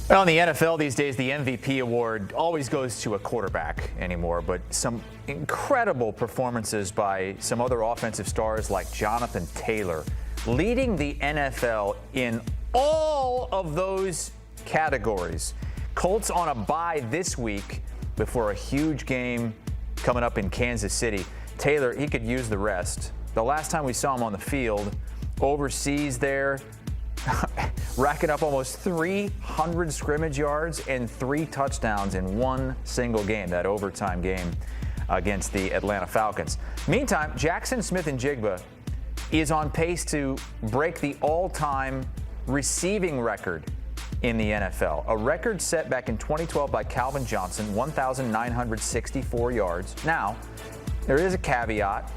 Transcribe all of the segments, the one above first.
Well, in the NFL these days, the MVP award always goes to a quarterback anymore, but some incredible performances by some other offensive stars like Jonathan Taylor, leading the NFL in all of those categories. Colts on a bye this week before a huge game coming up in Kansas City. Taylor, he could use the rest. The last time we saw him on the field, overseas there, racking up almost 300 scrimmage yards and 3 touchdowns in one single game, that overtime game against the Atlanta Falcons. Meantime, Jaxon Smith-Njigba is on pace to break the all-time receiving record in the NFL, a record set back in 2012 by Calvin Johnson, 1,964 yards. Now, there is a caveat.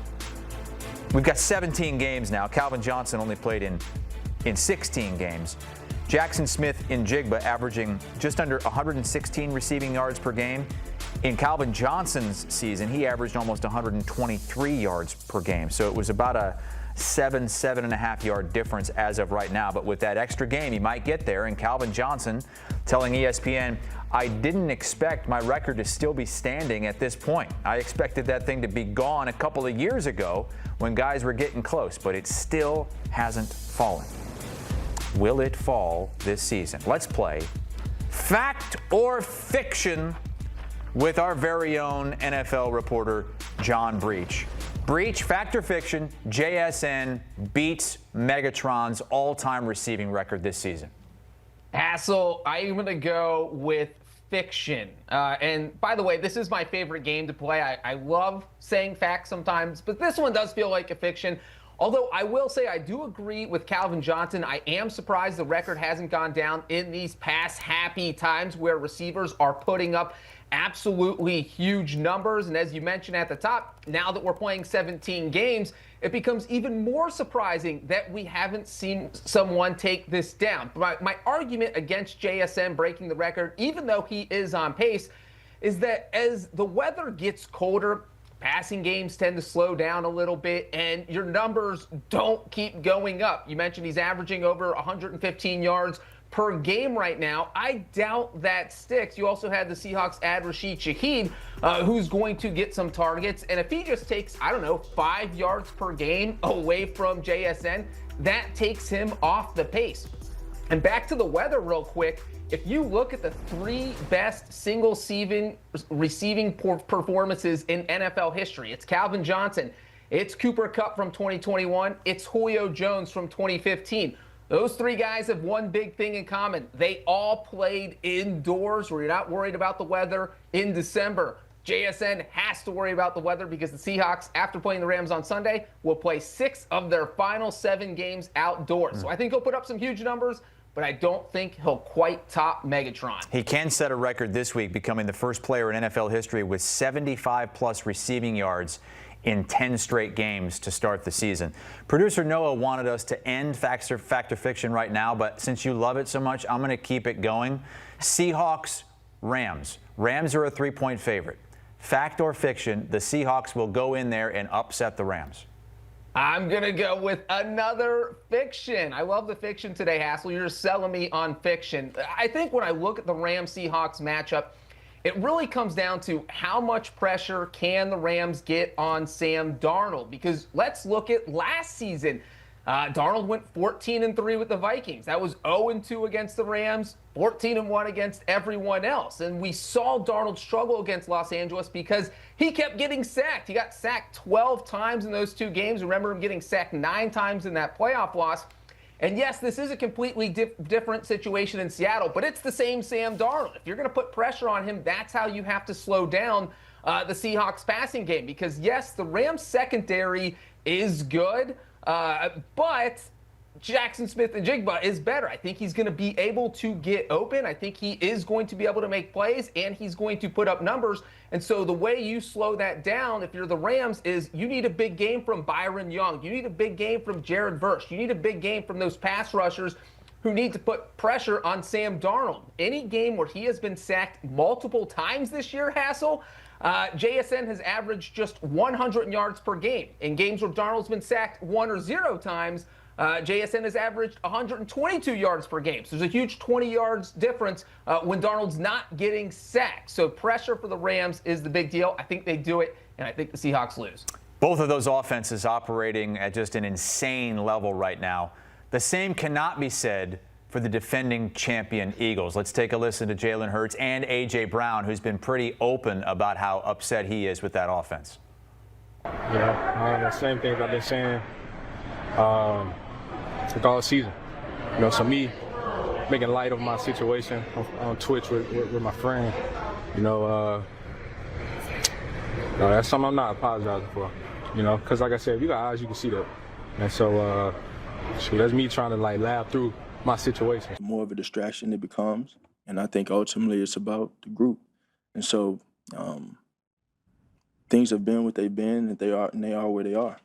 We've got 17 games now. Calvin Johnson only played in 16 games. Jaxon Smith-Njigba averaging just under 116 receiving yards per game. In Calvin Johnson's season, he averaged almost 123 yards per game. So it was about a 7.5 yard difference as of right now. But with that extra game, he might get there. And Calvin Johnson telling ESPN, I didn't expect my record to still be standing at this point. I expected that thing to be gone a couple of years ago when guys were getting close, but it still hasn't fallen. Will it fall this season? Let's play Fact or Fiction with our very own NFL reporter, John Breech. Breech, fact or fiction, JSN beats Megatron's all-time receiving record this season? Hassel, I'm going to go with fiction. And by the way, this is my favorite game to play. I love saying facts sometimes, but this one does feel like a fiction. Although I will say I do agree with Calvin Johnson. I am surprised the record hasn't gone down in these past happy times where receivers are putting up absolutely huge numbers. And as you mentioned at the top, now that we're playing 17 games, it becomes even more surprising that we haven't seen someone take this down. My argument against JSN breaking the record, even though he is on pace, is that as the weather gets colder, passing games tend to slow down a little bit, and your numbers don't keep going up. You mentioned he's averaging over 115 yards per game right now. I doubt that sticks. You also had the Seahawks add Rashid Shaheed, who's going to get some targets. And if he just takes, 5 yards per game away from JSN, that takes him off the pace. And back to the weather real quick. If you look at the 3 best single-season receiving performances in NFL history, it's Calvin Johnson, it's Cooper Kupp from 2021, it's Julio Jones from 2015. Those 3 guys have one big thing in common. They all played indoors where you're not worried about the weather in December. JSN has to worry about the weather because the Seahawks, after playing the Rams on Sunday, will play 6 of their final 7 games outdoors. So I think he'll put up some huge numbers, but I don't think he'll quite top Megatron. He can set a record this week, becoming the first player in NFL history with 75-plus receiving yards in 10 straight games to start the season. Producer Noah wanted us to end Fact or Fiction right now, but since you love it so much, I'm going to keep it going. Seahawks, Rams. Rams are a 3-point favorite. Fact or fiction, the Seahawks will go in there and upset the Rams. I'm going to go with another fiction. I love the fiction today, Hassel. You're selling me on fiction. I think when I look at the Rams-Seahawks matchup, it really comes down to how much pressure can the Rams get on Sam Darnold? Because let's look at last season. Darnold went 14-3 with the Vikings. That was 0-2 against the Rams, 14-1 against everyone else. And we saw Darnold struggle against Los Angeles because he kept getting sacked. He got sacked 12 times in those 2 games. Remember him getting sacked 9 times in that playoff loss. And yes, this is a completely different situation in Seattle, but it's the same Sam Darnold. If you're going to put pressure on him, that's how you have to slow down the Seahawks passing game. Because yes, the Rams secondary is good, but Jaxon Smith-Njigba is better. I think he's going to be able to get open. I think he is going to be able to make plays, and he's going to put up numbers. And so the way you slow that down, if you're the Rams, is you need a big game from Byron Young. You need a big game from Jared Verse. You need a big game from those pass rushers who need to put pressure on Sam Darnold. Any game where he has been sacked multiple times this year, Hassel, JSN has averaged just 100 yards per game. In games where Darnold's been sacked 1 or 0 times, JSN has averaged 122 yards per game. So there's a huge 20 yards difference when Darnold's not getting sacked. So pressure for the Rams is the big deal. I think they do it, and I think the Seahawks lose. Both of those offenses operating at just an insane level right now. The same cannot be said for the defending champion Eagles. Let's take a listen to Jalen Hurts and A.J. Brown, who's been pretty open about how upset he is with that offense. Yeah, the same things I've been saying all season. So me making light of my situation on Twitch with my friend, that's something I'm not apologizing for, because like I said, if you got eyes, you can see that. And so that's me trying to laugh through my situation. More of a distraction it becomes, and I think ultimately it's about the group. And so things have been what they've been, and they are where they are.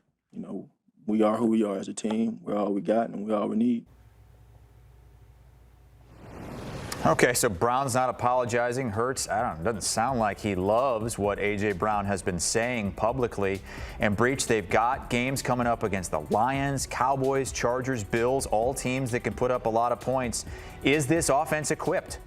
We are who we are as a team. We're all we got, and we're all we need. Okay, so Brown's not apologizing. Hurts, doesn't sound like he loves what A.J. Brown has been saying publicly. And Breech, they've got games coming up against the Lions, Cowboys, Chargers, Bills, all teams that can put up a lot of points. Is this offense equipped?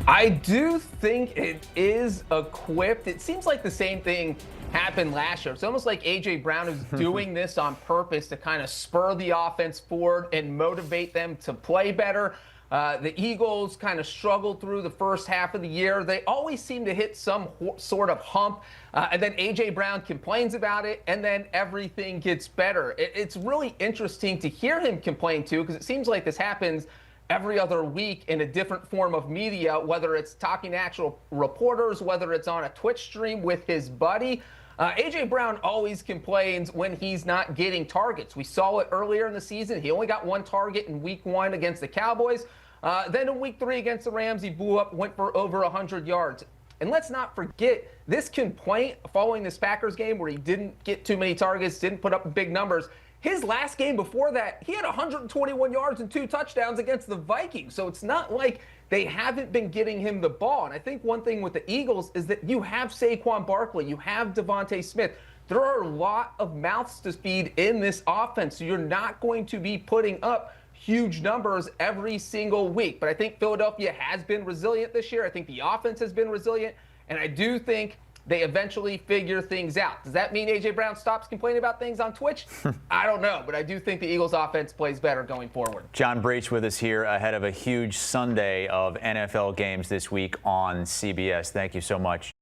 I do think it is equipped. It seems like the same thing happened last year. It's almost like A.J. Brown is doing this on purpose to kind of spur the offense forward and motivate them to play better. The Eagles kind of struggled through the first half of the year. They always seem to hit some sort of hump, and then A.J. Brown complains about it, and then everything gets better. It's really interesting to hear him complain, too, because it seems like this happens every other week in a different form of media, whether it's talking to actual reporters, whether it's on a Twitch stream with his buddy. A.J. Brown always complains when he's not getting targets. We saw it earlier in the season. He only got one target in week 1 against the Cowboys. Then in week 3 against the Rams, he blew up, went for over 100 yards. And let's not forget this complaint following this Packers game where he didn't get too many targets, didn't put up big numbers. His last game before that, he had 121 yards and 2 touchdowns against the Vikings. So it's not like they haven't been getting him the ball. And I think one thing with the Eagles is that you have Saquon Barkley, you have Devontae Smith. There are a lot of mouths to feed in this offense. So you're not going to be putting up huge numbers every single week. But I think Philadelphia has been resilient this year. I think the offense has been resilient. And I do think they eventually figure things out. Does that mean A.J. Brown stops complaining about things on Twitch? I don't know, but I do think the Eagles offense plays better going forward. John Breech with us here ahead of a huge Sunday of NFL games this week on CBS. Thank you so much.